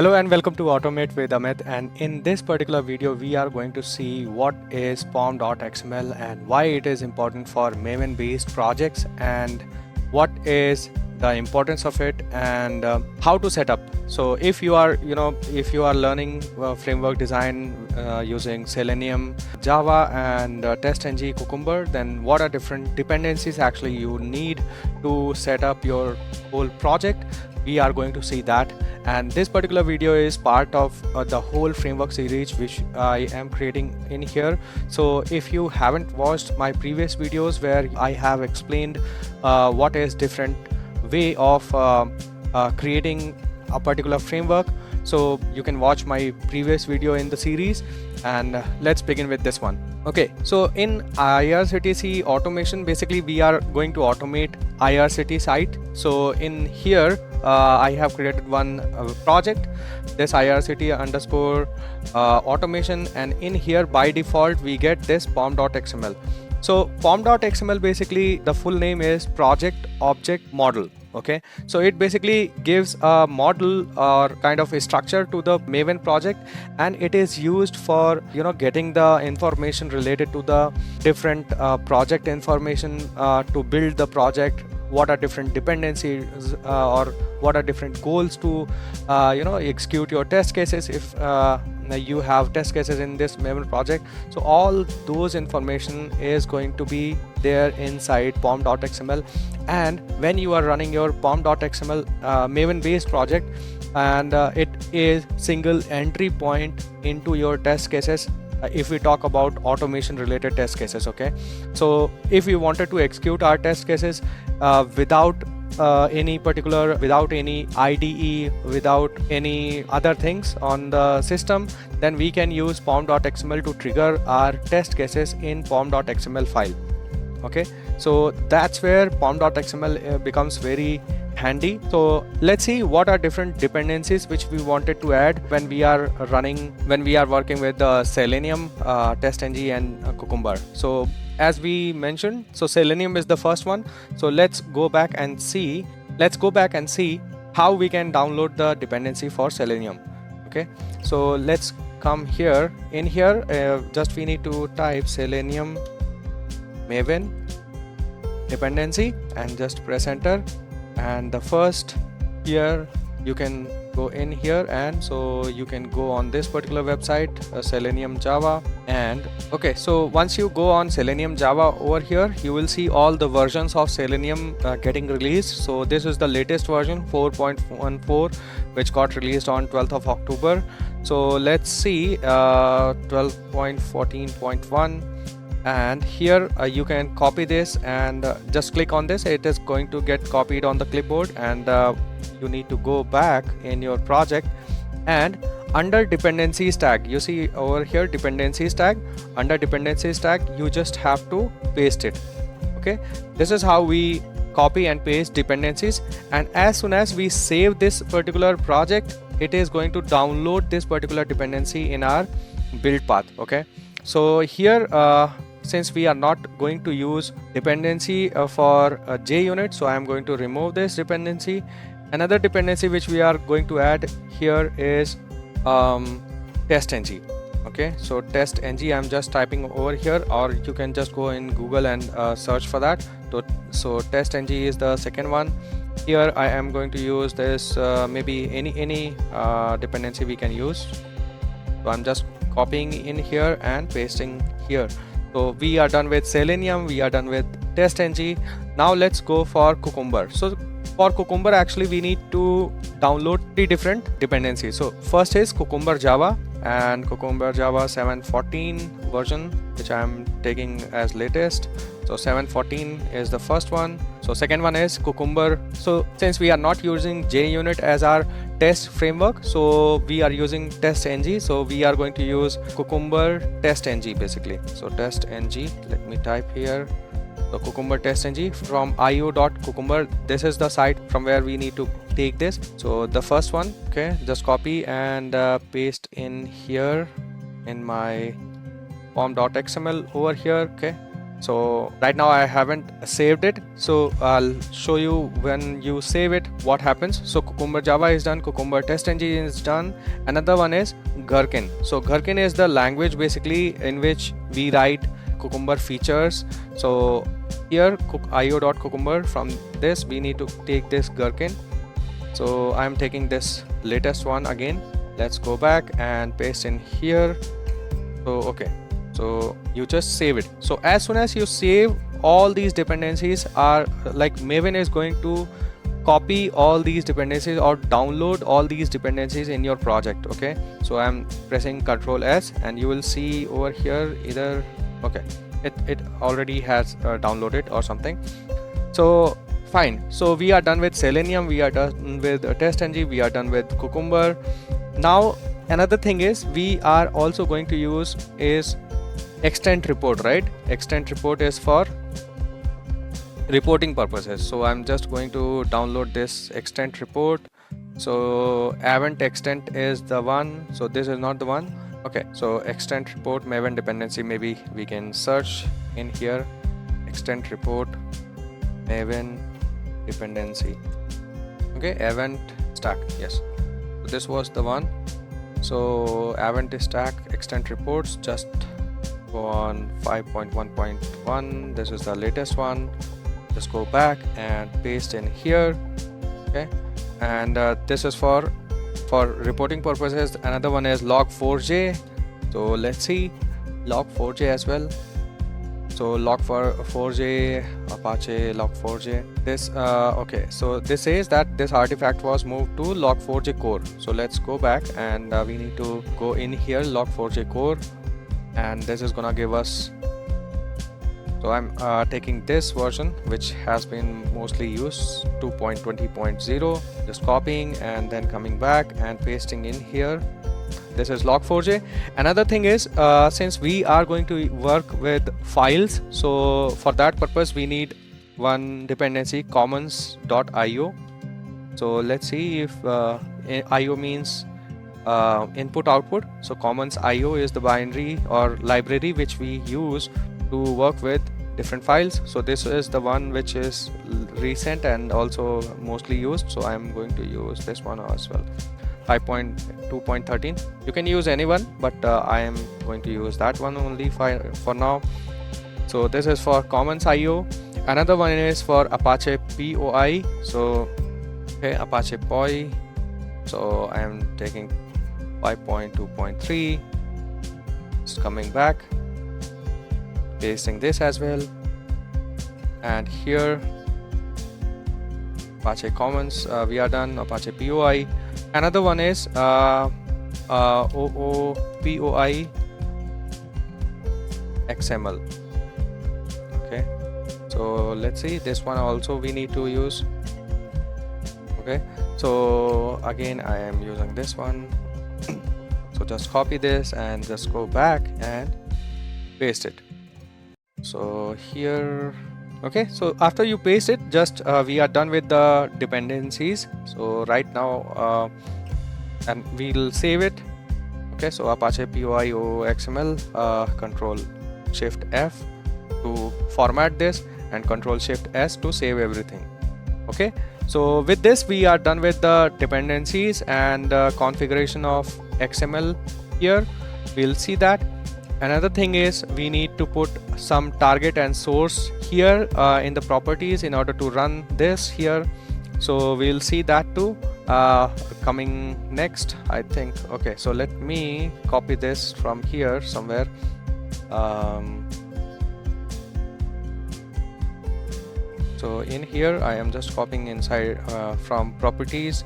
Hello and welcome to Automate with Amit, and in this particular video we are going to see what is pom.xml and why it is important for Maven based projects and what is the importance of it and how to set up. So if you are learning framework design using Selenium, Java and TestNG Cucumber, then what are different dependencies actually you need to set up your whole project. We are going to see that, and this particular video is part of the whole framework series which I am creating in here. So if you haven't watched my previous videos where I have explained what is different way of creating a particular framework, so you can watch my previous video in the series, and let's begin with this one. Okay, so in IRCTC automation, basically we are going to automate IRCTC site. So in here I have created one project, this IRCT underscore automation, and in here by default we get this pom.xml. So pom.xml, basically the full name is project object model. Okay, so it basically gives a model or kind of a structure to the Maven project, and it is used for getting the information related to the different project information to build the project. What are different dependencies or what are different goals to execute your test cases if you have test cases in this Maven project. So all those information is going to be there inside pom.xml, and when you are running your pom.xml Maven based project, and it is single entry point into your test cases. If we talk about automation related test cases, okay, so if we wanted to execute our test cases without any IDE, without any other things on the system, then we can use pom.xml to trigger our test cases in pom.xml file. Okay, so that's where pom.xml becomes very handy. So let's see what are different dependencies which we wanted to add when we are working with Selenium, TestNG and Cucumber. So as we mentioned, so Selenium is the first one. So let's go back and see how we can download the dependency for Selenium. Okay, so let's come here. In here just we need to type Selenium Maven dependency and just press enter, and the first here you can go in here, and so you can go on this particular website, Selenium Java. And okay, so once you go on Selenium Java, over here you will see all the versions of Selenium getting released. So this is the latest version 4.14 which got released on 12th of October. So let's see 12.14.1, and here you can copy this and just click on this. It is going to get copied on the clipboard, and you need to go back in your project, and under dependencies tag, you see over here dependencies tag. Under dependencies tag you just have to paste it. Okay, this is how we copy and paste dependencies, and as soon as we save this particular project, it is going to download this particular dependency in our build path. Okay, so here since we are not going to use dependency for JUnit, so I am going to remove this dependency. Another dependency which we are going to add here is TestNG. Okay, so TestNG I'm just typing over here, or you can just go in Google and search for that. So TestNG is the second one. Here I am going to use this maybe any dependency we can use. So I'm just copying in here and pasting here. So we are done with Selenium, we are done with TestNG. Now let's go for Cucumber. So for Cucumber, actually we need to download 3 different dependencies. So first is Cucumber Java, and Cucumber Java 7.14 version, which I am taking as latest. So 7.14 is the first one. So second one is Cucumber. So since we are not using JUnit as our test framework, so we are using TestNG. So we are going to use Cucumber TestNG basically. So TestNG, let me type here. So Cucumber TestNG from io.cucumber. This is the site from where we need to take this. So the first one, okay, just copy and paste in here in my pom.xml over here. Okay, So right now I haven't saved it, so I'll show you when you save it what happens. So Cucumber Java is done, Cucumber TestNG is done. Another one is Gherkin. So Gherkin is the language basically in which we write Cucumber features. So here io.cucumber, from this we need to take this Gherkin. So I'm taking this latest one again. Let's go back and paste in here. So okay, so you just save it. So as soon as you save, all these dependencies are like Maven is going to copy all these dependencies or download all these dependencies in your project. Okay, so I'm pressing Ctrl S and you will see over here either, okay, it already has downloaded or something. So fine, so we are done with Selenium, we are done with TestNG, we are done with Cucumber. Now another thing is we are also going to use is extent report, right? Extent report is for reporting purposes. So I'm just going to download this extent report. So event extent is the one, so this is not the one. Okay, so extent report Maven dependency, maybe we can search in here, extent report Maven dependency. Okay, event stack, yes, so this was the one. So event stack extent reports, just go on 5.1.1, this is the latest one. Just go back and paste in here. Okay, and this is for reporting purposes. Another one is log4j. So let's see log4j as well. So log4j, Apache log4j, this okay, so this says that this artifact was moved to log4j core. So let's go back and we need to go in here, log4j core, and this is gonna give us, so I'm taking this version which has been mostly used, 2.20.0, just copying and then coming back and pasting in here. This is log4j. Another thing is since we are going to work with files, so for that purpose we need one dependency, commons.io. So let's see if io means input output. So commons io is the binary or library which we use to work with different files. So this is the one which is recent and also mostly used, so I'm going to use this one as well, 5.2.13. you can use anyone, but I am going to use that one only for now. So this is for commons io. Another one is for Apache POI. So okay, Apache POI, so I am taking 5.2.3, just coming back, pasting this as well, and here Apache Commons, we are done. Apache POI. Another one is OOPOI XML. Okay, so let's see, this one also we need to use. Okay, so again I am using this one. So just copy this and just go back and paste it. So here, okay, so after you paste it, just we are done with the dependencies. So right now and we'll save it. Okay, so Apache POI XML, Control Shift F to format this and Control Shift S to save everything. Okay, so with this we are done with the dependencies and configuration of XML. Here we'll see that. Another thing is we need to put some target and source here in the properties in order to run this here. So we'll see that too coming next, I think. Okay, so let me copy this from here somewhere. So in here I am just copying inside from properties.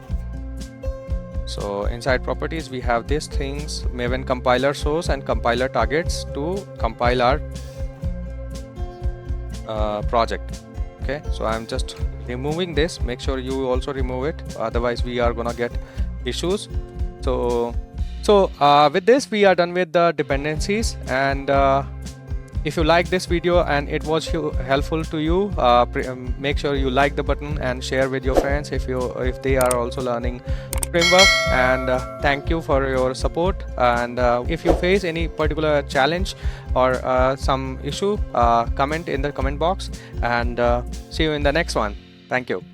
So inside properties we have these things, Maven compiler source and compiler targets to compile our project. Okay, so I'm just removing this. Make sure you also remove it, otherwise we are gonna get issues. So with this we are done with the dependencies. And if you like this video and it was helpful to you, make sure you like the button and share with your friends if they are also learning framework, and thank you for your support. And if you face any particular challenge or some issue, comment in the comment box, and see you in the next one. Thank you.